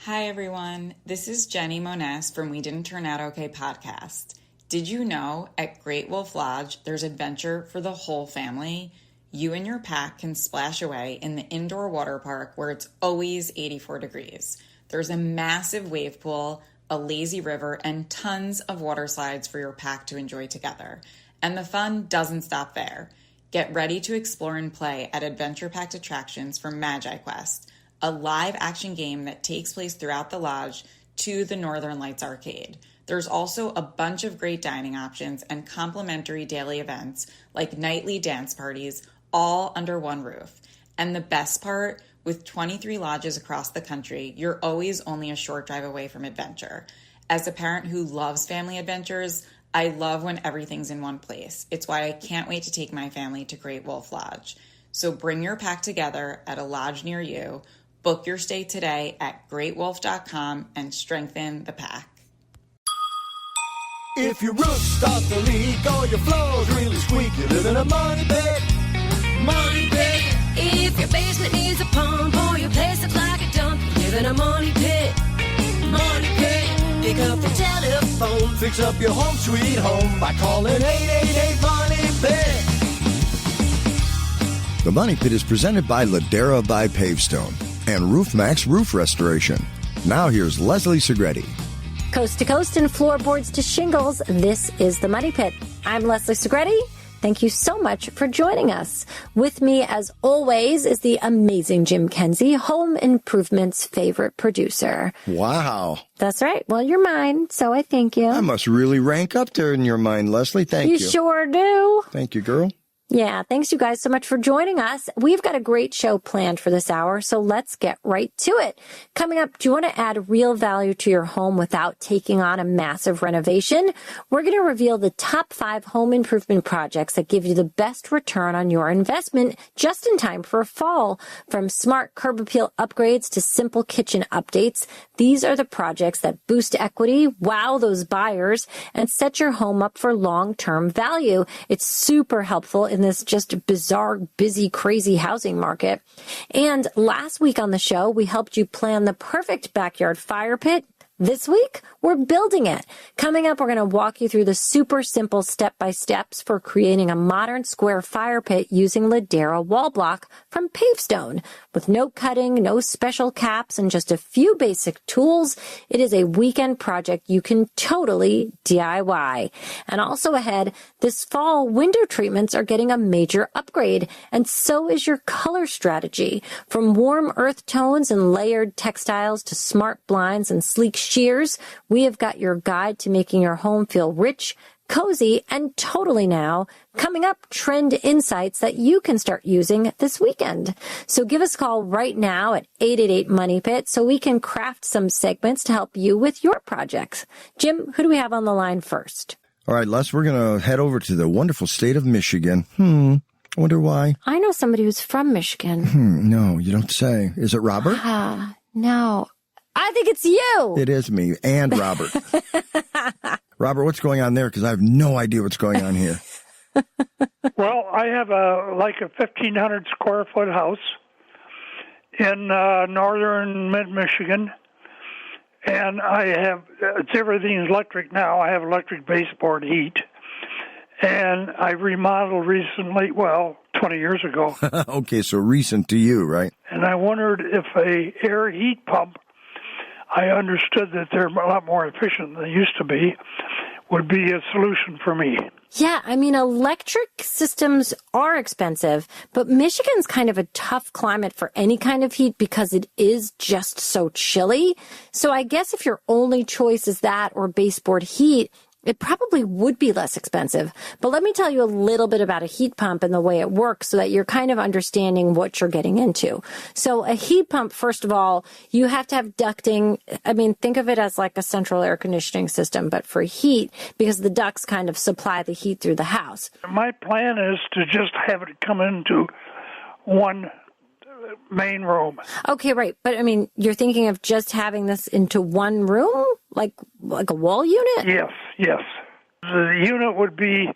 Hi, everyone. This is Jenny Moness from We Didn't Turn Out Okay podcast. Did you know at Great Wolf Lodge, there's adventure for the whole family? You and your pack can splash away in the indoor water park where it's always 84 degrees. There's a massive wave pool, a lazy river, and tons of water slides for your pack to enjoy together. And the fun doesn't stop there. Get ready to explore and play at adventure-packed attractions from Magi Quest, a live action game that takes place throughout the lodge to the Northern Lights Arcade. There's also a bunch of great dining options and complimentary daily events like nightly dance parties, all under one roof. And the best part, with 23 lodges across the country, you're always only a short drive away from adventure. As a parent who loves family adventures, I love when everything's in one place. It's why I can't wait to take my family to Great Wolf Lodge. So bring your pack together at a lodge near you. Book your stay today at greatwolf.com and strengthen the pack. If your roof starts to leak or your floor's really squeak, you live in a money pit. Money pit. If your basement needs a pump or your place looks like a dump, you live in a money pit. Money pit. Pick up the telephone. Fix up your home sweet home by calling 888-MONEY-PIT. The Money Pit is presented by Ladera by Pavestone and RoofMax Roof Restoration. Now here's Leslie Segretti. Coast to coast and floorboards to shingles, this is the Money Pit. I'm Leslie Segretti. Thank you so much for joining us. With me, as always, is the amazing Jim Kenzie, Home Improvement's favorite producer. Wow. That's right. Well, you're mine, so I thank you. I must really rank up there in your mind, Leslie. Thank you. You sure do. Thank you, girl. Yeah, thanks you guys so much for joining us. We've got a great show planned for this hour, so let's get right to it. Coming up, do you want to add real value to your home without taking on a massive renovation? We're going to reveal the top 5 home improvement projects that give you the best return on your investment just in time for fall. From smart curb appeal upgrades to simple kitchen updates, these are the projects that boost equity, wow those buyers, and set your home up for long-term value. It's super helpful in this just bizarre, busy, crazy housing market. And last week on the show, we helped you plan the perfect backyard fire pit. This week, we're building it. Coming up, we're going to walk you through the super simple step-by-steps for creating a modern square fire pit using Ladera wall block from Pavestone. With no cutting, no special caps, and just a few basic tools, it is a weekend project you can totally DIY. And also ahead, this fall, window treatments are getting a major upgrade, and so is your color strategy. From warm earth tones and layered textiles to smart blinds and sleek sheers, we have got your guide to making your home feel rich, cozy, and totally now. Coming up, trend insights that you can start using this weekend. So give us a call right now at 888-MONEY-PIT so we can craft some segments to help you with your projects. Jim, who do we have on the line first? All right, Les, we're going to head over to the wonderful state of Michigan. I wonder why. I know somebody who's from Michigan. No, you don't say. Is it Robert? No. I think it's you. It is me and Robert. Robert, what's going on there? Because I have no idea what's going on here. Well, I have a 1,500 square foot house in northern mid-Michigan, and everything's electric now. I have electric baseboard heat, and I remodeled recently, 20 years ago. Okay, so recent to you, right? And I wondered if a air heat pump, I understood that they're a lot more efficient than they used to be, would be a solution for me. Yeah, I mean, electric systems are expensive, but Michigan's kind of a tough climate for any kind of heat because it is just so chilly. So I guess if your only choice is that or baseboard heat, it probably would be less expensive. But let me tell you a little bit about a heat pump and the way it works so that you're kind of understanding what you're getting into. So a heat pump, first of all, you have to have ducting. I mean, think of it as like a central air conditioning system, but for heat, because the ducts kind of supply the heat through the house. My plan is to just have it come into one main room. Okay, right. But I mean, you're thinking of just having this into one room? Like a wall unit? Yes. The unit would be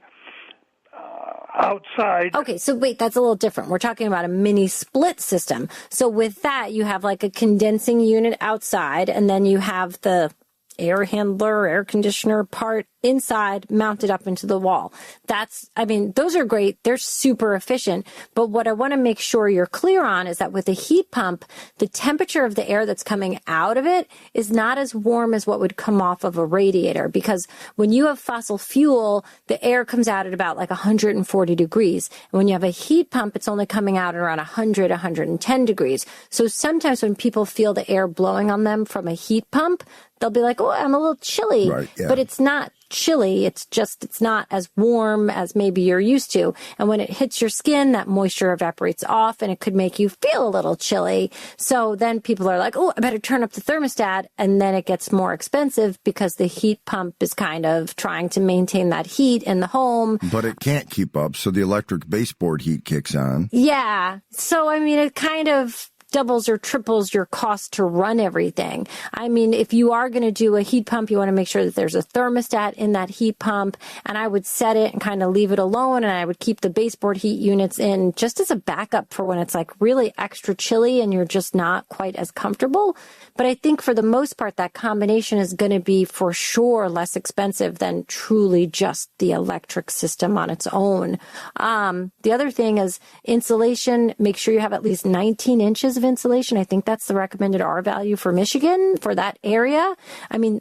outside. Okay, so wait, that's a little different. We're talking about a mini split system. So with that, you have like a condensing unit outside, and then you have the air handler, air conditioner part inside mounted up into the wall. Those are great. They're super efficient. But what I want to make sure you're clear on is that with a heat pump, the temperature of the air that's coming out of it is not as warm as what would come off of a radiator. Because when you have fossil fuel, the air comes out at about like 140 degrees. And when you have a heat pump, it's only coming out at around 100, 110 degrees. So sometimes when people feel the air blowing on them from a heat pump, they'll be like, oh, I'm a little chilly. Right, yeah. But it's not chilly. It's not as warm as maybe you're used to. And when it hits your skin, that moisture evaporates off and it could make you feel a little chilly. So then people are like, oh, I better turn up the thermostat. And then it gets more expensive because the heat pump is kind of trying to maintain that heat in the home. But it can't keep up, so the electric baseboard heat kicks on. Yeah. So, it kind of doubles or triples your cost to run everything. If you are going to do a heat pump, you want to make sure that there's a thermostat in that heat pump, and I would set it and kind of leave it alone, and I would keep the baseboard heat units in just as a backup for when it's like really extra chilly and you're just not quite as comfortable. But I think for the most part, that combination is going to be for sure less expensive than truly just the electric system on its own. The other thing is insulation. Make sure you have at least 19 inches of insulation. I think that's the recommended R value for Michigan for that area.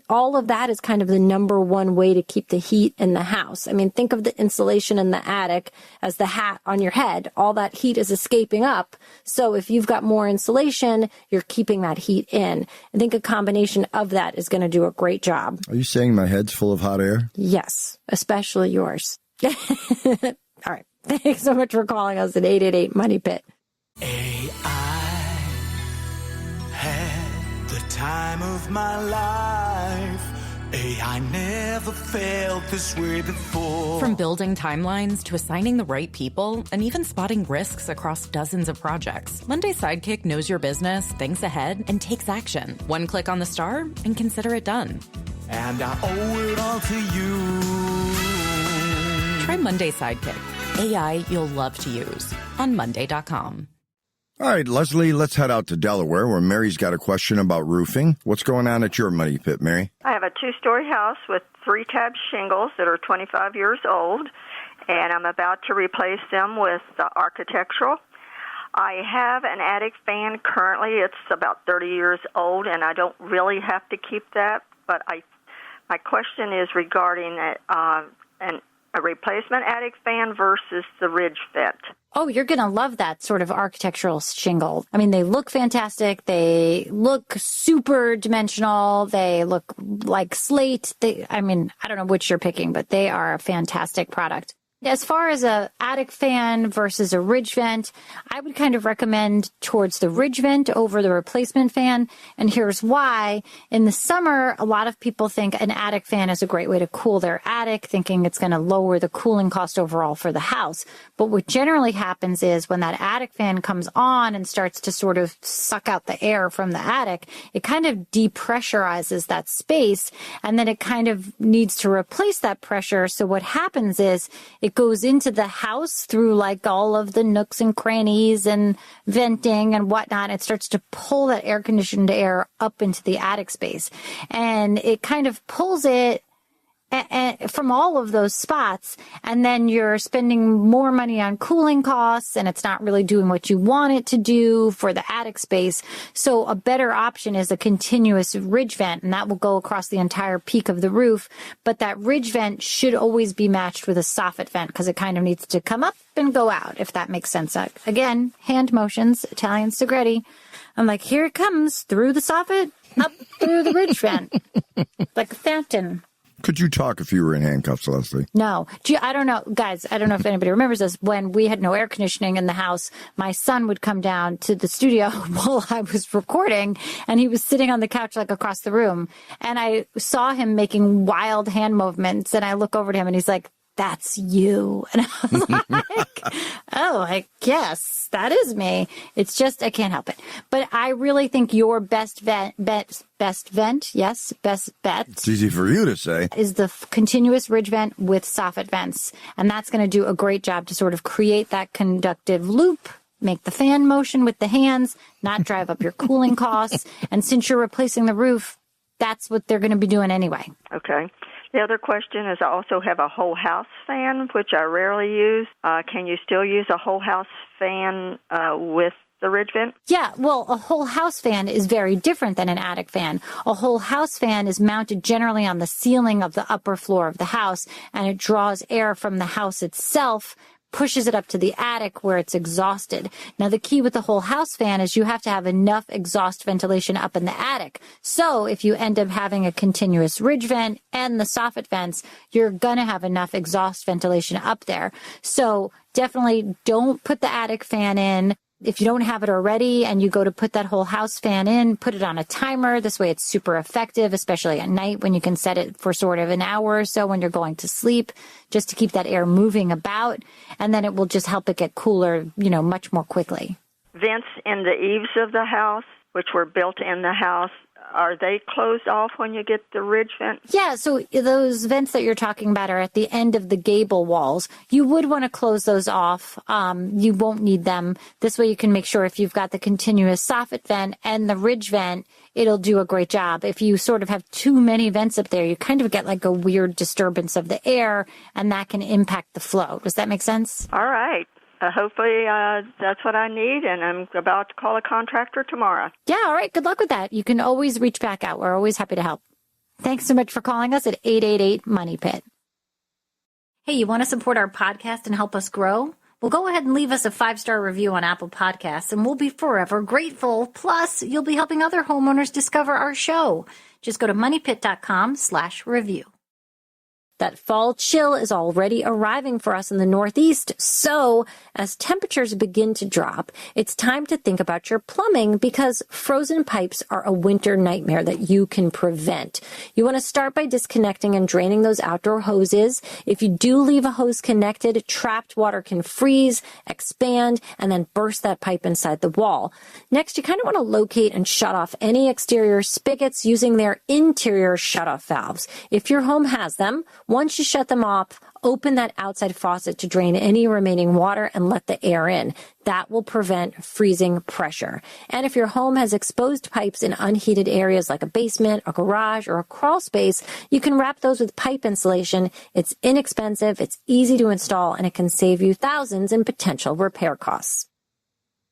All of that is kind of the number one way to keep the heat in the house. Think of the insulation in the attic as the hat on your head. All that heat is escaping up. So if you've got more insulation, you're keeping that heat in. I think a combination of that is going to do a great job. Are you saying my head's full of hot air? Yes, especially yours. All right. Thanks so much for calling us at 888-MONEY-PIT. Had the time of my life. I never felt this way before. From building timelines to assigning the right people and even spotting risks across dozens of projects, Monday Sidekick knows your business, thinks ahead, and takes action. One click on the star and consider it done. And I owe it all to you. Try Monday Sidekick. AI you'll love to use on Monday.com. All right, Leslie, let's head out to Delaware where Mary's got a question about roofing. What's going on at your money pit, Mary? I have a two-story house with 3-tab shingles that are 25 years old, and I'm about to replace them with architectural. I have an attic fan currently. It's about 30 years old, and I don't really have to keep that, but my question is regarding a replacement attic fan versus the ridge vent. Oh, you're going to love that sort of architectural shingle. They look fantastic. They look super dimensional. They look like slate. I don't know which you're picking, but they are a fantastic product. As far as a attic fan versus a ridge vent, I would kind of recommend towards the ridge vent over the replacement fan. And here's why. In the summer, a lot of people think an attic fan is a great way to cool their attic, thinking it's going to lower the cooling cost overall for the house. But what generally happens is when that attic fan comes on and starts to sort of suck out the air from the attic, it kind of depressurizes that space, and then it kind of needs to replace that pressure. So what happens is it goes into the house through like all of the nooks and crannies and venting and whatnot. It starts to pull that air conditioned air up into the attic space, and it kind of pulls it from all of those spots, and then you're spending more money on cooling costs, and it's not really doing what you want it to do for the attic space. So a better option is a continuous ridge vent, and that will go across the entire peak of the roof. But that ridge vent should always be matched with a soffit vent because it kind of needs to come up and go out, if that makes sense. Again, hand motions, Italian spaghetti. I'm like, here it comes through the soffit, up through the ridge vent, like a fountain. Could you talk if you were in handcuffs, Leslie? No. I don't know. Guys, I don't know if anybody remembers this. When we had no air conditioning in the house, my son would come down to the studio while I was recording, and he was sitting on the couch like across the room. And I saw him making wild hand movements, and I look over to him, and he's like, that's you. And I was like, oh, I guess that is me. It's just, I can't help it. But I really think your best bet, yes, best bet. It's easy for you to say. Is the continuous ridge vent with soffit vents. And that's going to do a great job to sort of create that conductive loop, make the fan motion with the hands, not drive up your cooling costs. And since you're replacing the roof, that's what they're going to be doing anyway. Okay. The other question is I also have a whole house fan, which I rarely use. Can you still use a whole house fan with the ridge vent? Yeah, well, a whole house fan is very different than an attic fan. A whole house fan is mounted generally on the ceiling of the upper floor of the house, and it draws air from the house itself, pushes it up to the attic where it's exhausted. Now, the key with the whole house fan is you have to have enough exhaust ventilation up in the attic. So if you end up having a continuous ridge vent and the soffit vents, you're going to have enough exhaust ventilation up there. So definitely don't put the attic fan in. If you don't have it already and you go to put that whole house fan in, put it on a timer. This way it's super effective, especially at night when you can set it for sort of an hour or so when you're going to sleep, just to keep that air moving about. And then it will just help it get cooler, much more quickly. Vents in the eaves of the house, which were built in the house, are they closed off when you get the ridge vent? Yeah, so those vents that you're talking about are at the end of the gable walls. You would want to close those off. You won't need them. This way you can make sure if you've got the continuous soffit vent and the ridge vent, it'll do a great job. If you sort of have too many vents up there, you kind of get like a weird disturbance of the air, and that can impact the flow. Does that make sense? All right. Hopefully that's what I need, and I'm about to call a contractor tomorrow. Yeah, all right. Good luck with that. You can always reach back out. We're always happy to help. Thanks so much for calling us at 888-MONEY-PIT. Hey, you want to support our podcast and help us grow? Well, go ahead and leave us a 5-star review on Apple Podcasts, and we'll be forever grateful. Plus, you'll be helping other homeowners discover our show. Just go to moneypit.com/review. That fall chill is already arriving for us in the Northeast. So as temperatures begin to drop, it's time to think about your plumbing because frozen pipes are a winter nightmare that you can prevent. You want to start by disconnecting and draining those outdoor hoses. If you do leave a hose connected, trapped water can freeze, expand, and then burst that pipe inside the wall. Next, you kind of want to locate and shut off any exterior spigots using their interior shutoff valves. If your home has them, once you shut them off, open that outside faucet to drain any remaining water and let the air in. That will prevent freezing pressure. And if your home has exposed pipes in unheated areas like a basement, a garage, or a crawl space, you can wrap those with pipe insulation. It's inexpensive, it's easy to install, and it can save you thousands in potential repair costs.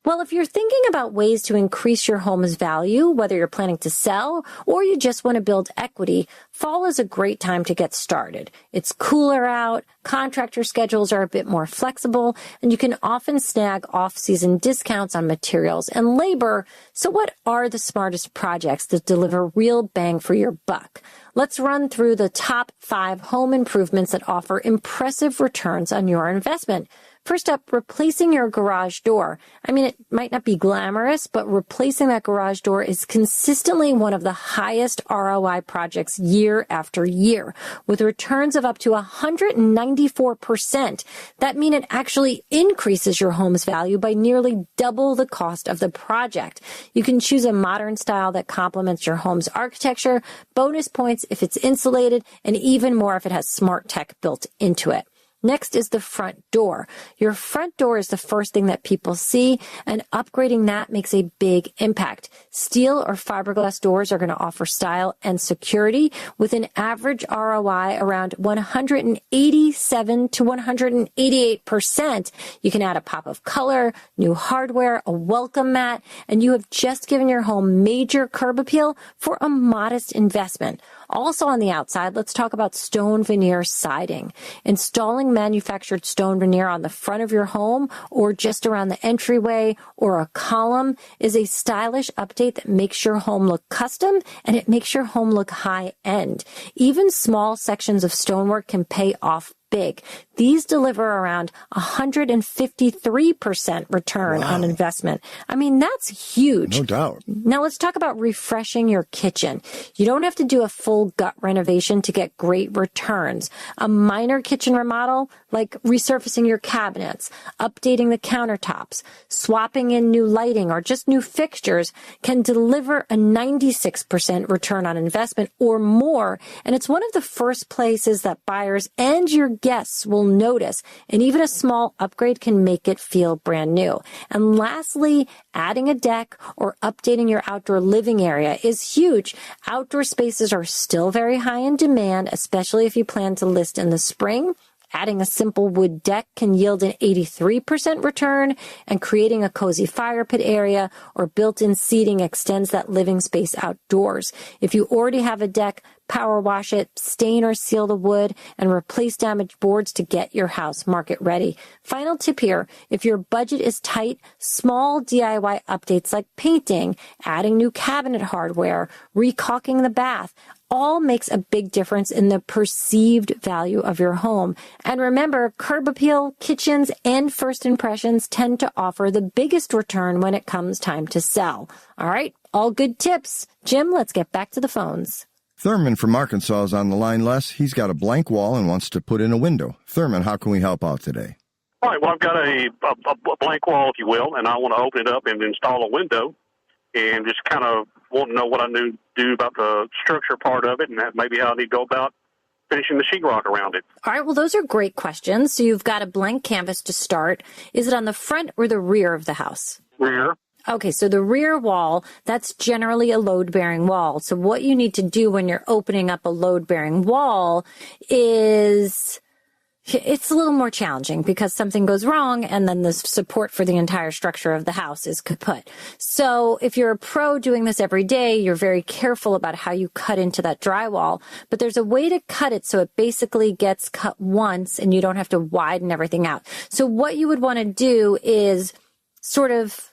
Well, if you're thinking about ways to increase your home's value, whether you're planning to sell or you just want to build equity, fall is a great time to get started. It's cooler out, contractor schedules are a bit more flexible, and you can often snag off-season discounts on materials and labor. So what are the smartest projects that deliver real bang for your buck? Let's run through the top 5 home improvements that offer impressive returns on your investment. First up, replacing your garage door. I mean, it might not be glamorous, but replacing that garage door is consistently one of the highest ROI projects year after year, with returns of up to 194%. That means it actually increases your home's value by nearly double the cost of the project. You can choose a modern style that complements your home's architecture, bonus points if it's insulated, and even more if it has smart tech built into it. Next is the front door. Your front door is the first thing that people see, and upgrading that makes a big impact. Steel or fiberglass doors are going to offer style and security with an average ROI around 187 to 188%. You can add a pop of color, new hardware, a welcome mat, and you have just given your home major curb appeal for a modest investment. Also on the outside, let's talk about stone veneer siding. Installing manufactured stone veneer on the front of your home or just around the entryway or a column is a stylish update that makes your home look custom and it makes your home look high end. Even small sections of stonework can pay off big. These deliver around 153% return on investment. I mean, that's huge. No doubt. Now let's talk about refreshing your kitchen. You don't have to do a full gut renovation to get great returns. A minor kitchen remodel, like resurfacing your cabinets, updating the countertops, swapping in new lighting, or just new fixtures, can deliver a 96% return on investment or more. And it's one of the first places that buyers and your guests will notice. And even a small upgrade can make it feel brand new. And lastly, adding a deck or updating your outdoor living area is huge. Outdoor spaces are still very high in demand, especially if you plan to list in the spring. Adding a simple wood deck can yield an 83% return, and creating a cozy fire pit area or built-in seating extends that living space outdoors. If you already have a deck, power wash it, stain or seal the wood, and replace damaged boards to get your house market ready. Final tip here, if your budget is tight, small DIY updates like painting, adding new cabinet hardware, recaulking the bath, all makes a big difference in the perceived value of your home. And remember, curb appeal, kitchens, and first impressions tend to offer the biggest return when it comes time to sell. All right, all good tips. Jim, let's get back to the phones. Thurman from Arkansas is on the line, Les. He's got a blank wall and wants to put in a window. Thurman, how can we help out today? All right, well, I've got a blank wall, if you will, and I want to open it up and install a window, and just kind of want to know what I need to do about the structure part of it, and maybe how I need to go about finishing the sheetrock around it. All right, well, those are great questions. So you've got a blank canvas to start. Is it on the front or the rear of the house? Rear. Okay, so the rear wall, that's generally a load-bearing wall. So what you need to do when you're opening up a load-bearing wall is... it's a little more challenging because something goes wrong and then the support for the entire structure of the house is kaput. So if you're a pro doing this every day, you're very careful about how you cut into that drywall. But there's a way to cut it so it basically gets cut once and you don't have to widen everything out. So what you would want to do is sort of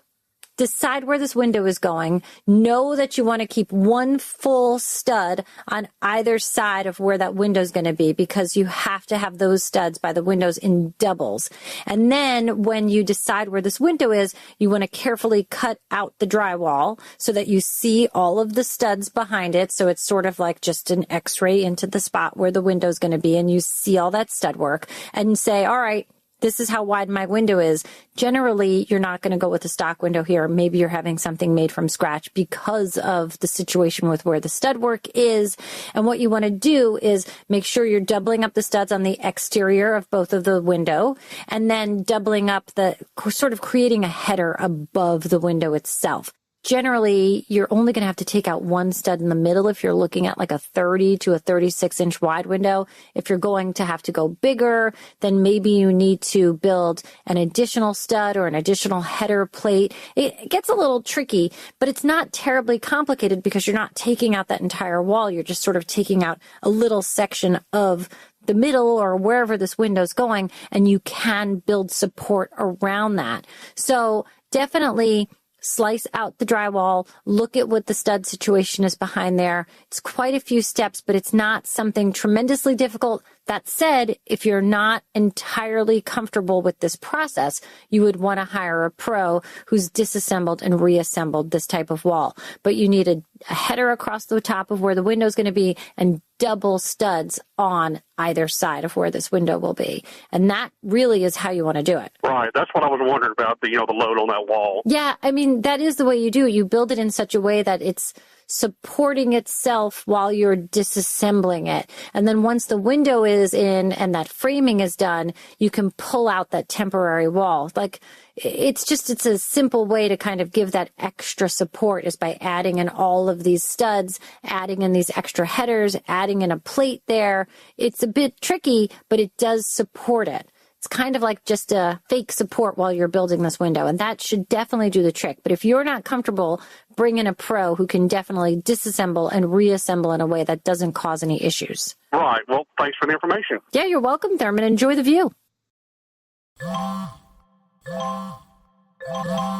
decide where this window is going. Know that you want to keep one full stud on either side of where that window is going to be, because you have to have those studs by the windows in doubles. And then when you decide where this window is, you want to carefully cut out the drywall so that you see all of the studs behind it. So it's sort of like just an x-ray into the spot where the window is going to be, and you see all that stud work and say, all right, this is how wide my window is. Generally, you're not going to go with a stock window here. Maybe you're having something made from scratch because of the situation with where the stud work is. And what you want to do is make sure you're doubling up the studs on the exterior of both of the window, and then doubling up the sort of creating a header above the window itself. Generally, you're only going to have to take out one stud in the middle if you're looking at like a 30 to a 36-inch wide window. If you're going to have to go bigger, then maybe you need to build an additional stud or an additional header plate. It gets a little tricky, but it's not terribly complicated because you're not taking out that entire wall. You're just sort of taking out a little section of the middle or wherever this window's going, and you can build support around that. So definitely slice out the drywall, look at what the stud situation is behind there. It's quite a few steps, but it's not something tremendously difficult. That said, if you're not entirely comfortable with this process, you would want to hire a pro who's disassembled and reassembled this type of wall. But you need a header across the top of where the window is going to be and double studs on either side of where this window will be. And that really is how you want to do it. Right. That's what I was wondering about, the load on that wall. Yeah, I mean, that is the way you do it. You build it in such a way that it's supporting itself while you're disassembling it. And then once the window is in and that framing is done, you can pull out that temporary wall. Like, it's a simple way to kind of give that extra support is by adding in all of these studs, adding in these extra headers, adding in a plate there. It's a bit tricky, but it does support it. It's kind of like just a fake support while you're building this window, and that should definitely do the trick. But if you're not comfortable, bring in a pro who can definitely disassemble and reassemble in a way that doesn't cause any issues. Right. Well, thanks for the information. Yeah, you're welcome, Thurman. Enjoy the view.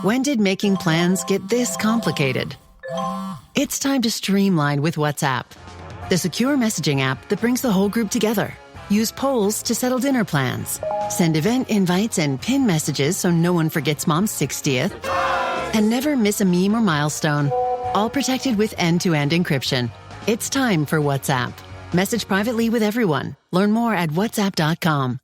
When did making plans get this complicated? It's time to streamline with WhatsApp, the secure messaging app that brings the whole group together. Use polls to settle dinner plans. Send event invites and pin messages so no one forgets Mom's 60th. And never miss a meme or milestone. All protected with end-to-end encryption. It's time for WhatsApp. Message privately with everyone. Learn more at whatsapp.com.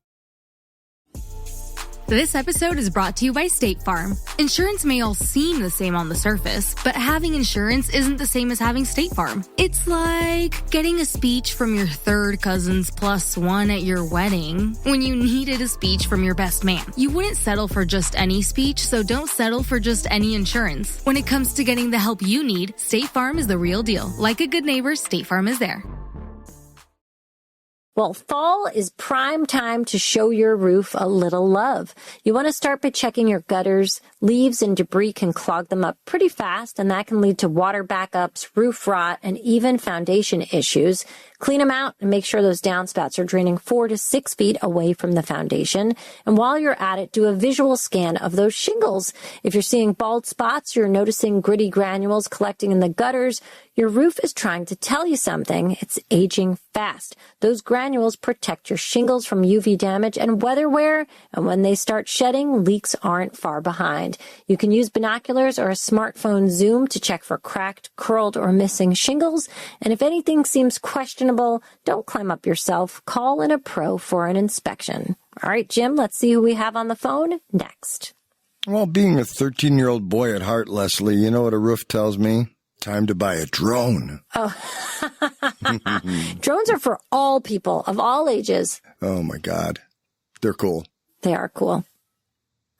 This episode is brought to you by State Farm. Insurance may all seem the same on the surface, but having insurance isn't the same as having State Farm. It's like getting a speech from your third cousin's +1 at your wedding when you needed a speech from your best man. You wouldn't settle for just any speech, so don't settle for just any insurance. When it comes to getting the help you need, State Farm is the real deal. Like a good neighbor, State Farm is there. Well, fall is prime time to show your roof a little love. You want to start by checking your gutters. Leaves and debris can clog them up pretty fast, and that can lead to water backups, roof rot, and even foundation issues. Clean them out and make sure those downspouts are draining 4 to 6 feet away from the foundation. And while you're at it, do a visual scan of those shingles. If you're seeing bald spots, you're noticing gritty granules collecting in the gutters, your roof is trying to tell you something. It's aging fast. Those granules protect your shingles from UV damage and weather wear, and when they start shedding, leaks aren't far behind. You can use binoculars or a smartphone zoom to check for cracked, curled, or missing shingles, and if anything seems questionable, don't climb up yourself. Call in a pro for an inspection. All right, Jim, let's see who we have on the phone next. Well, being a 13-year-old boy at heart, Leslie, you know what a roof tells me? Time to buy a drone. Oh, drones are for all people of all ages. Oh, my God. They're cool. They are cool.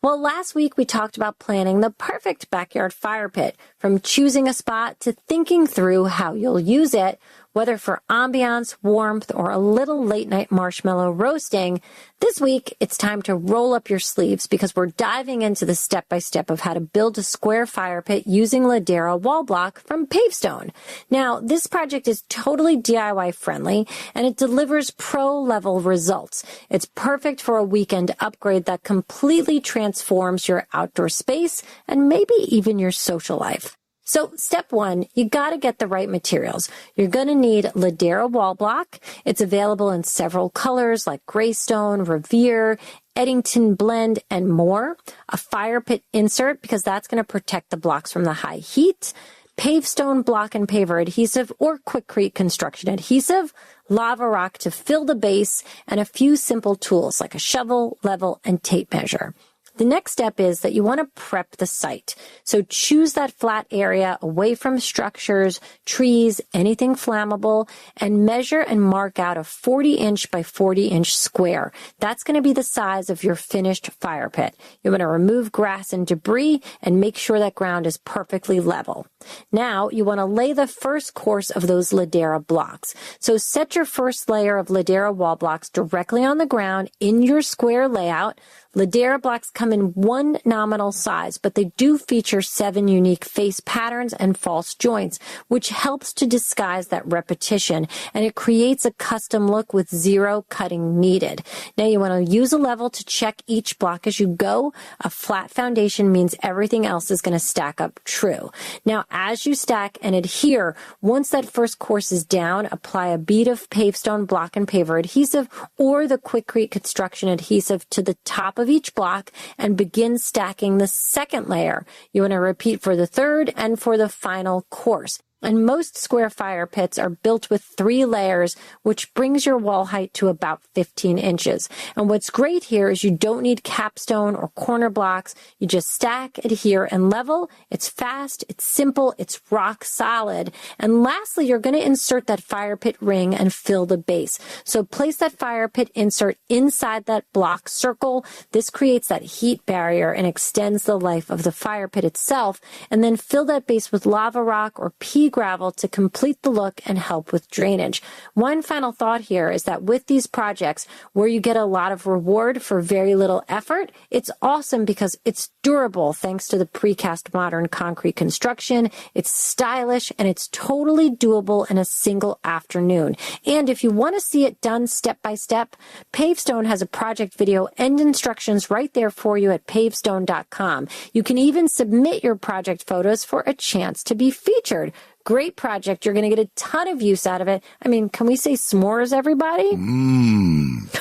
Well, last week we talked about planning the perfect backyard fire pit, from choosing a spot to thinking through how you'll use it, whether for ambiance, warmth, or a little late-night marshmallow roasting. This week, it's time to roll up your sleeves because we're diving into the step-by-step of how to build a square fire pit using Ladera wall block from Pavestone. Now, this project is totally DIY-friendly, and it delivers pro-level results. It's perfect for a weekend upgrade that completely transforms your outdoor space and maybe even your social life. So step one, you got to get the right materials. You're going to need Ladera wall block. It's available in several colors like Greystone, Revere, Eddington Blend, and more. A fire pit insert because that's going to protect the blocks from the high heat. Pavestone block and paver adhesive or Quikrete construction adhesive, lava rock to fill the base, and a few simple tools like a shovel, level, and tape measure. The next step is that you want to prep the site. So choose that flat area away from structures, trees, anything flammable, and measure and mark out a 40-inch by 40-inch square. That's going to be the size of your finished fire pit. You want to remove grass and debris and make sure that ground is perfectly level. Now, you want to lay the first course of those Ladera blocks. So set your first layer of Ladera wall blocks directly on the ground in your square layout. Ladera blocks come in one nominal size, but they do feature 7 unique face patterns and false joints, which helps to disguise that repetition, and it creates a custom look with 0 cutting needed. Now you want to use a level to check each block as you go. A flat foundation means everything else is going to stack up true. Now, as you stack and adhere, once that first course is down, apply a bead of Pavestone block and paver adhesive or the Quikrete construction adhesive to the top of each block and begin stacking the second layer. You want to repeat for the third and for the final course. And most square fire pits are built with 3 layers, which brings your wall height to about 15 inches. And what's great here is you don't need capstone or corner blocks. You just stack, adhere, and level. It's fast, it's simple, it's rock solid. And lastly, you're going to insert that fire pit ring and fill the base. So place that fire pit insert inside that block circle. This creates that heat barrier and extends the life of the fire pit itself. And then fill that base with lava rock or pea gravel to complete the look and help with drainage. One final thought here is that with these projects where you get a lot of reward for very little effort, it's awesome because it's durable thanks to the precast modern concrete construction. It's stylish and it's totally doable in a single afternoon. And if you want to see it done step by step, Pavestone has a project video and instructions right there for you at pavestone.com. You can even submit your project photos for a chance to be featured. Great project. You're going to get a ton of use out of it. I mean, can we say s'mores, everybody?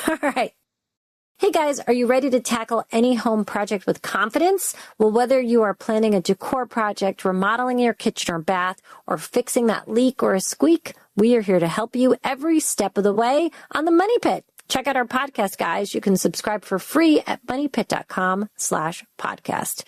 All right. Hey guys, are you ready to tackle any home project with confidence? Well, whether you are planning a decor project, remodeling your kitchen or bath, or fixing that leak or a squeak, we are here to help you every step of the way on the Money Pit. Check out our podcast, guys. You can subscribe for free at moneypit.com/podcast.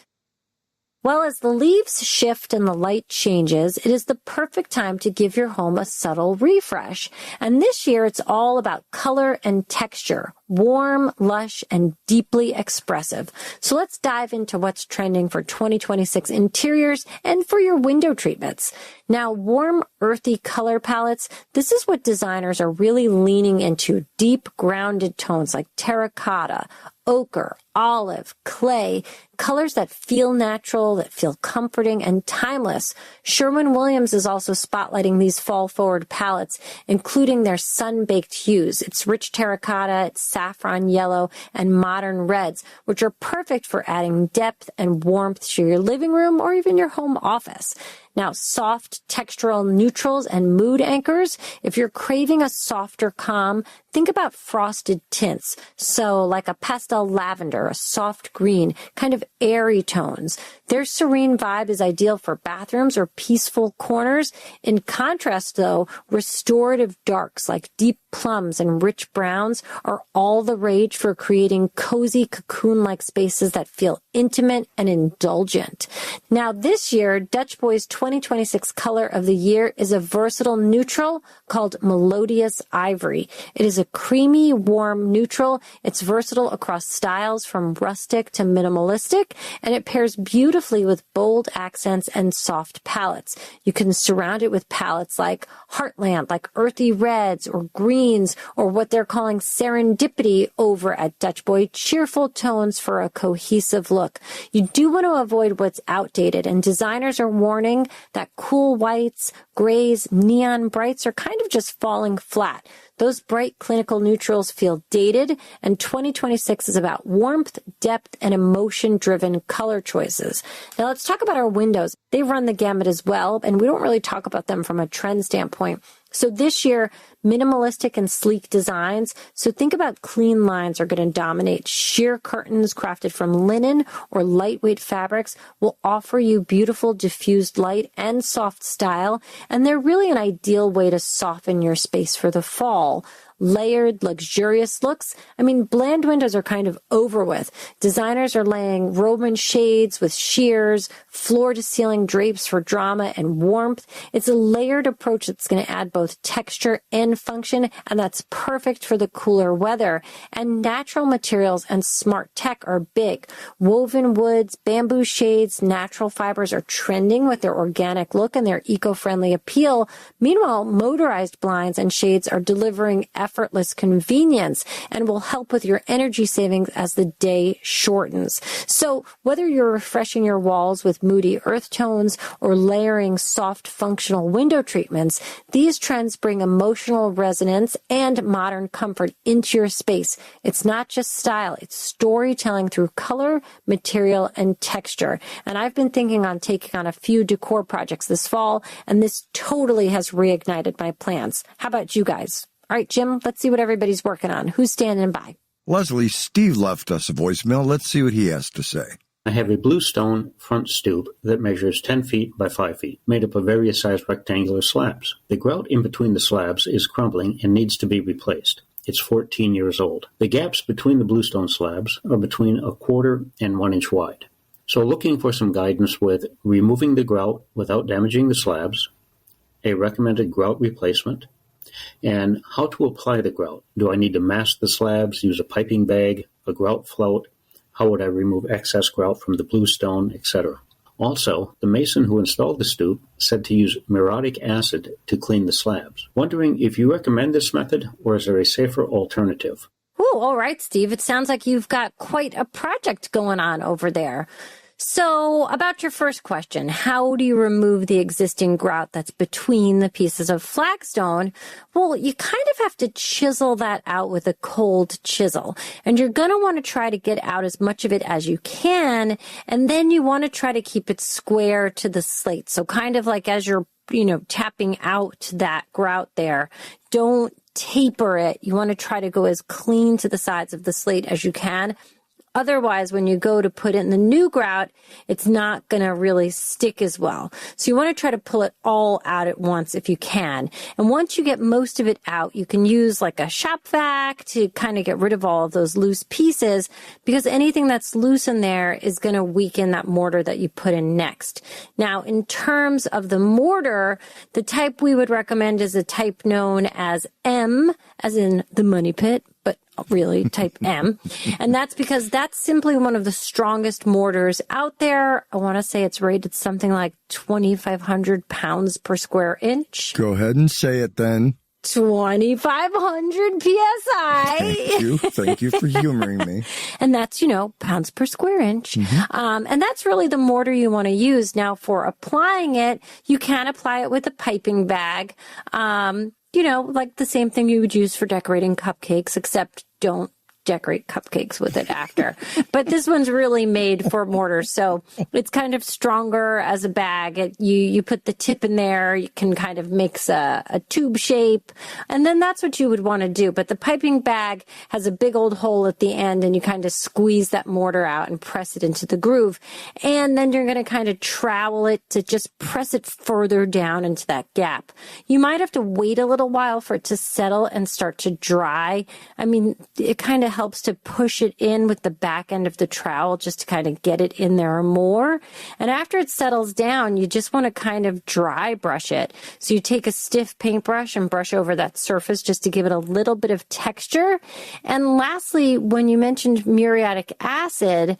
Well, as the leaves shift and the light changes, it is the perfect time to give your home a subtle refresh. And this year, it's all about color and texture, warm, lush, and deeply expressive. So let's dive into what's trending for 2026 interiors and for your window treatments. Now, warm, earthy color palettes, this is what designers are really leaning into. Deep, grounded tones like terracotta, ochre, olive, clay, colors that feel natural, that feel comforting and timeless. Sherwin-Williams is also spotlighting these fall-forward palettes, including their sun-baked hues. It's rich terracotta, it's saffron yellow, and modern reds, which are perfect for adding depth and warmth to your living room or even your home office. Now, soft textural neutrals and mood anchors. If you're craving a softer calm, think about frosted tints. So like a pastel lavender, a soft green, kind of airy tones. Their serene vibe is ideal for bathrooms or peaceful corners. In contrast, though, restorative darks like deep plums and rich browns are all the rage for creating cozy cocoon-like spaces that feel intimate and indulgent. Now, this year, Dutch Boy's 2026 color of the year is a versatile neutral called Melodious Ivory. It is a creamy, warm neutral. It's versatile across styles from rustic to minimalistic, and it pairs beautifully with bold accents and soft palettes. You can surround it with palettes like Heartland, like earthy reds or greens, or what they're calling serendipity over at Dutch Boy, cheerful tones for a cohesive look. You do want to avoid what's outdated, and designers are warning that cool whites, grays, neon brights are kind of just falling flat. Those bright clinical neutrals feel dated, and 2026 is about warmth, depth, and emotion-driven color choices. Now let's talk about our windows. They run the gamut as well, and we don't really talk about them from a trend standpoint. So this year, minimalistic and sleek designs. So think about clean lines are going to dominate. Sheer curtains crafted from linen or lightweight fabrics will offer you beautiful diffused light and soft style. And they're really an ideal way to soften your space for the fall. Layered, luxurious looks. I mean, bland windows are kind of over with. Designers are laying Roman shades with sheers, floor-to-ceiling drapes for drama and warmth. It's a layered approach that's going to add both texture and function, and that's perfect for the cooler weather. And natural materials and smart tech are big. Woven woods, bamboo shades, natural fibers are trending with their organic look and their eco-friendly appeal. Meanwhile, motorized blinds and shades are delivering effortless convenience and will help with your energy savings as the day shortens. So whether you're refreshing your walls with moody earth tones or layering soft functional window treatments, these trends bring emotional resonance and modern comfort into your space. It's not just style, it's storytelling through color, material, and texture. And I've been thinking on taking on a few decor projects this fall, and this totally has reignited my plans. How about you guys? All right, Jim, let's see what everybody's working on. Who's standing by? Leslie, Steve left us a voicemail. Let's see what he has to say. I have a bluestone front stoop that measures 10 feet by 5 feet, made up of various sized rectangular slabs. The grout in between the slabs is crumbling and needs to be replaced. It's 14 years old. The gaps between the bluestone slabs are between 1/4 and 1 inch wide. So looking for some guidance with removing the grout without damaging the slabs, a recommended grout replacement, and how to apply the grout. Do I need to mask the slabs, use a piping bag, a grout float? How would I remove excess grout from the bluestone, etc.? Also, the mason who installed the stoop said to use muriatic acid to clean the slabs. Wondering if you recommend this method, or is there a safer alternative? Oh, all right, Steve. It sounds like you've got quite a project going on over there. So about your first question, how do you remove the existing grout that's between the pieces of flagstone? Well, you kind of have to chisel that out with a cold chisel. And you're going to want to try to get out as much of it as you can. And then you want to try to keep it square to the slate. So kind of like as you're tapping out that grout there. Don't taper it. You want to try to go as clean to the sides of the slate as you can. Otherwise, when you go to put in the new grout, it's not going to really stick as well. So you want to try to pull it all out at once if you can. And once you get most of it out, you can use like a shop vac to kind of get rid of all of those loose pieces, because anything that's loose in there is going to weaken that mortar that you put in next. Now, in terms of the mortar, the type we would recommend is a type known as M, as in the money pit, but really type M. And that's because that's simply one of the strongest mortars out there. I want to say it's rated something like 2,500 pounds per square inch. Go ahead and say it then. 2,500 PSI. Thank you for humoring me. And that's, pounds per square inch. Mm-hmm. And that's really the mortar you want to use. Now, for applying it, you can apply it with a piping bag. Like the same thing you would use for decorating cupcakes, except don't decorate cupcakes with it after. But this one's really made for mortar, so it's kind of stronger as a bag. You put the tip in there, you can kind of mix a tube shape, and then that's what you would want to do. But the piping bag has a big old hole at the end, and you kind of squeeze that mortar out and press it into the groove. And then you're going to kind of trowel it to just press it further down into that gap. You might have to wait a little while for it to settle and start to dry. I mean, it kind of helps to push it in with the back end of the trowel just to kind of get it in there more. And after it settles down, you just want to kind of dry brush it. So you take a stiff paintbrush and brush over that surface just to give it a little bit of texture. And lastly, when you mentioned muriatic acid,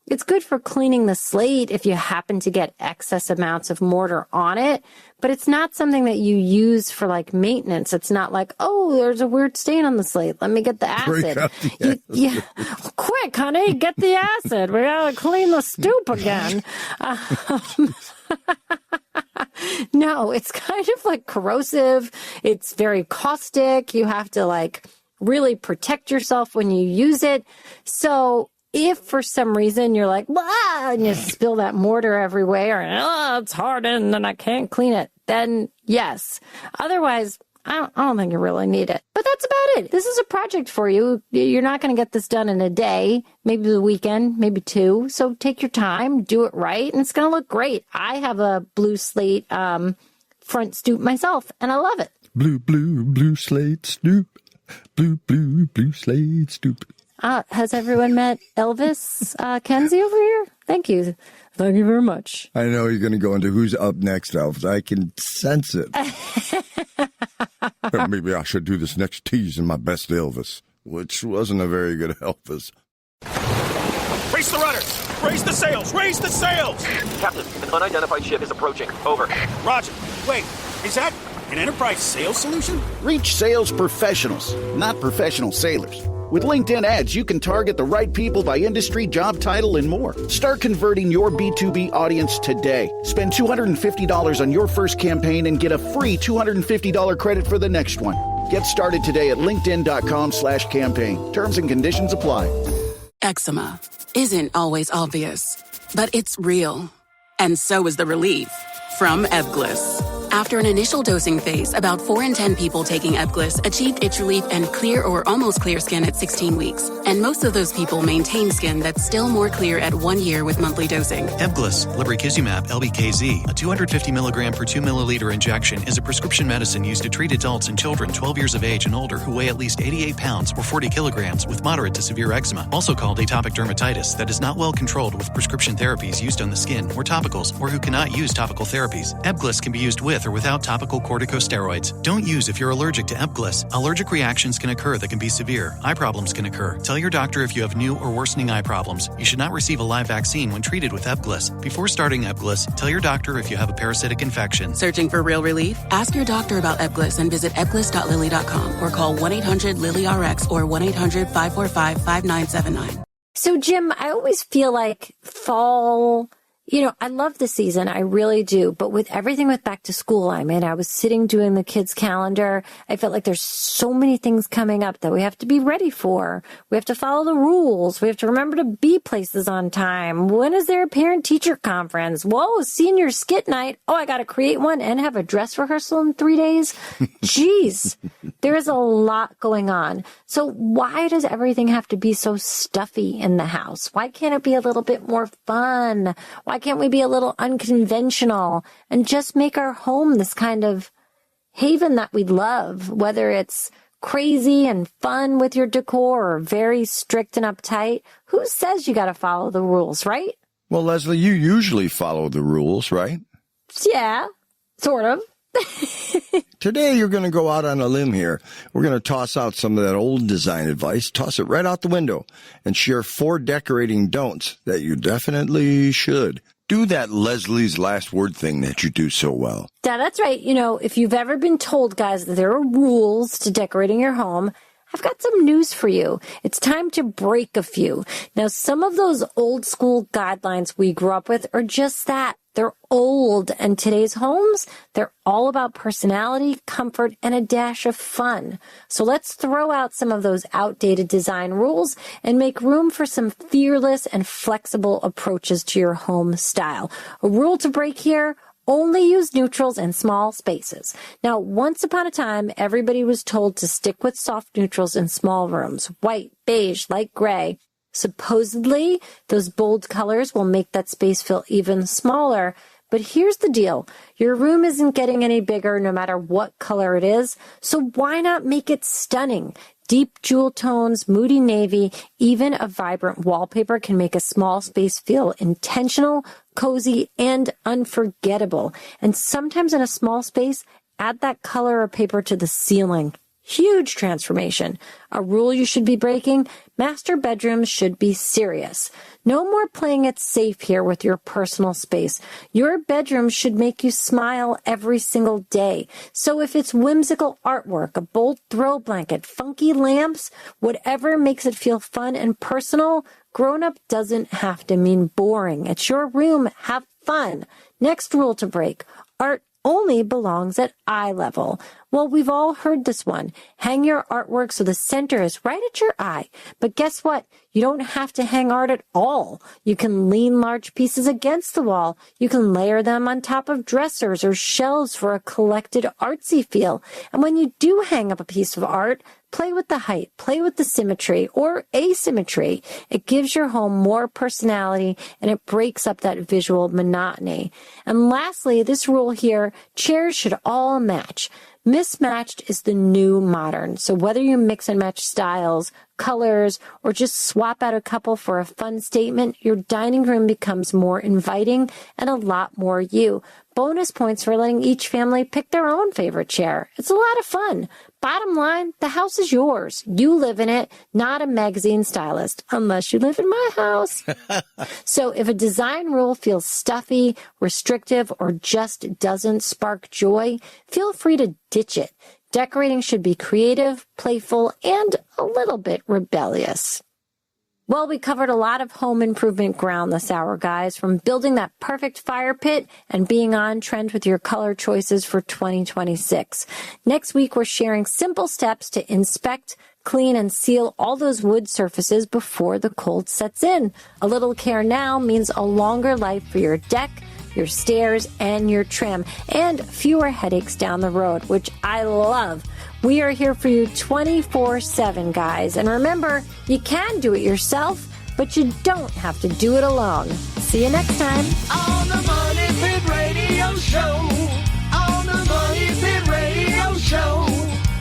it's good for cleaning the slate if you happen to get excess amounts of mortar on it, but it's not something that you use for like maintenance. It's not like, oh, there's a weird stain on the slate. Let me get the acid. Yeah. Quick, honey, get the acid. We gotta clean the stoop again. No, it's kind of like corrosive. It's very caustic. You have to really protect yourself when you use it. So if for some reason you're like, blah, and you spill that mortar everywhere, and it's hardened and I can't clean it, then yes. Otherwise, I don't think you really need it. But that's about it. This is a project for you. You're not going to get this done in a day, maybe the weekend, maybe 2. So take your time, do it right, and it's going to look great. I have a blue slate front stoop myself, and I love it. Blue slate stoop. Blue slate stoop. Has everyone met Elvis Kenzie over here? Thank you. Thank you very much. I know you're going to go into who's up next, Elvis. I can sense it. Maybe I should do this next tease in my best Elvis, which wasn't a very good Elvis. Raise the rudders! Raise the sails! Raise the sails! Captain, an unidentified ship is approaching. Over. Roger. Wait, is that an Enterprise sales solution? Reach sales professionals, not professional sailors. With LinkedIn ads, you can target the right people by industry, job title, and more. Start converting your B2B audience today. Spend $250 on your first campaign and get a free $250 credit for the next one. Get started today at linkedin.com/campaign. Terms and conditions apply. Eczema isn't always obvious, but it's real. And so is the relief from Ebglyss. After an initial dosing phase, about 4 in 10 people taking Ebglyss achieved itch relief and clear or almost clear skin at 16 weeks. And most of those people maintain skin that's still more clear at 1 year with monthly dosing. Ebglyss, lebrikizumab, LBKZ, a 250 milligram per 2 milliliter injection, is a prescription medicine used to treat adults and children 12 years of age and older who weigh at least 88 pounds or 40 kilograms with moderate to severe eczema, also called atopic dermatitis, that is not well controlled with prescription therapies used on the skin or topicals, or who cannot use topical therapies. Ebglyss can be used with or without topical corticosteroids. Don't use if you're allergic to Ebglyss. Allergic reactions can occur that can be severe. Eye problems can occur. Tell your doctor if you have new or worsening eye problems. You should not receive a live vaccine when treated with Ebglyss. Before starting Ebglyss, tell your doctor if you have a parasitic infection. Searching for real relief? Ask your doctor about Ebglyss and visit ebglyss.lilly.com or call 1-800-LILY-RX or 1-800-545-5979. So, Jim, I always feel like fall You know, I love the season. I really do. But with everything with back to school, I was sitting doing the kids' calendar. I felt like there's so many things coming up that we have to be ready for. We have to follow the rules. We have to remember to be places on time. When is there a parent-teacher conference? Whoa, senior skit night. Oh, I got to create one and have a dress rehearsal in 3 days. Jeez, there is a lot going on. So why does everything have to be so stuffy in the house? Why can't it be a little bit more fun? Why can't we be a little unconventional and just make our home this kind of haven that we love, whether it's crazy and fun with your decor or very strict and uptight? Who says you got to follow the rules, right? Well, Leslie, you usually follow the rules, right? Yeah, sort of. Today, you're going to go out on a limb here. We're going to toss out some of that old design advice, toss it right out the window, and share 4 decorating don'ts that you definitely should. Do that Leslie's last word thing that you do so well. Yeah, that's right. You know, if you've ever been told, guys, that there are rules to decorating your home, I've got some news for you. It's time to break a few. Now, some of those old school guidelines we grew up with are just that. They're old, and today's homes, they're all about personality, comfort, and a dash of fun. So let's throw out some of those outdated design rules and make room for some fearless and flexible approaches to your home style. A rule to break here: only use neutrals in small spaces. Now, once upon a time, everybody was told to stick with soft neutrals in small rooms: white, beige, light gray. Supposedly, those bold colors will make that space feel even smaller. But here's the deal. Your room isn't getting any bigger no matter what color it is, so why not make it stunning? Deep jewel tones, moody navy, even a vibrant wallpaper can make a small space feel intentional, cozy, and unforgettable. And sometimes in a small space, add that color or paper to the ceiling. Huge transformation. A rule you should be breaking: master bedrooms should be serious. No more playing it safe here with your personal space. Your bedroom should make you smile every single day. So if it's whimsical artwork, a bold throw blanket, funky lamps, whatever makes it feel fun and personal, grown-up doesn't have to mean boring. It's your room. Have fun. Next rule to break: art only belongs at eye level. Well, we've all heard this one. Hang your artwork so the center is right at your eye. But guess what? You don't have to hang art at all. You can lean large pieces against the wall. You can layer them on top of dressers or shelves for a collected artsy feel. And when you do hang up a piece of art, play with the height, play with the symmetry or asymmetry. It gives your home more personality and it breaks up that visual monotony. And lastly, this rule here: chairs should all match. Mismatched is the new modern. So whether you mix and match styles, colors, or just swap out a couple for a fun statement, your dining room becomes more inviting and a lot more you. Bonus points for letting each family pick their own favorite chair. It's a lot of fun. Bottom line, the house is yours. You live in it, not a magazine stylist, unless you live in my house. So if a design rule feels stuffy, restrictive, or just doesn't spark joy, feel free to ditch it. Decorating should be creative, playful, and a little bit rebellious. Well, we covered a lot of home improvement ground this hour, guys, from building that perfect fire pit and being on trend with your color choices for 2026. Next week, we're sharing simple steps to inspect, clean, and seal all those wood surfaces before the cold sets in. A little care now means a longer life for your deck, your stairs, and your trim, and fewer headaches down the road, which I love. We are here for you 24/7, guys. And remember, you can do it yourself, but you don't have to do it alone. See you next time. On the Money Pit Radio Show. On the Money Pit Radio Show.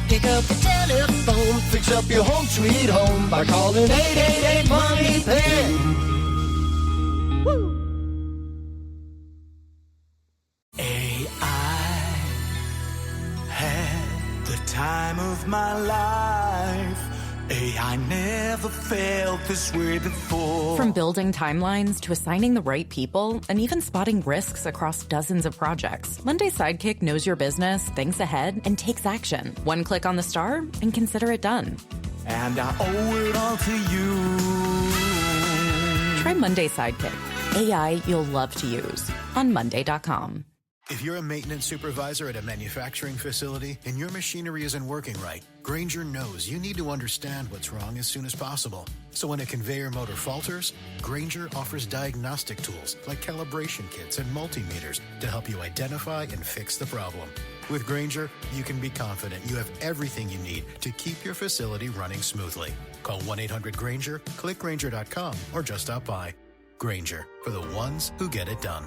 Pick up the telephone. Fix up your home sweet home by calling 888-MONEY-PIT. Woo! I had the time of my life. I never felt this way before. From building timelines to assigning the right people and even spotting risks across dozens of projects, Monday Sidekick knows your business, thinks ahead, and takes action. One click on the star and consider it done. And I owe it all to you. Try Monday Sidekick. AI you'll love to use on Monday.com. If you're a maintenance supervisor at a manufacturing facility and your machinery isn't working right, Grainger knows you need to understand what's wrong as soon as possible. So when a conveyor motor falters, Grainger offers diagnostic tools like calibration kits and multimeters to help you identify and fix the problem. With Grainger, you can be confident you have everything you need to keep your facility running smoothly. Call 1-800-GRAINGER, click Grainger.com, or just stop by. Grainger, for the ones who get it done.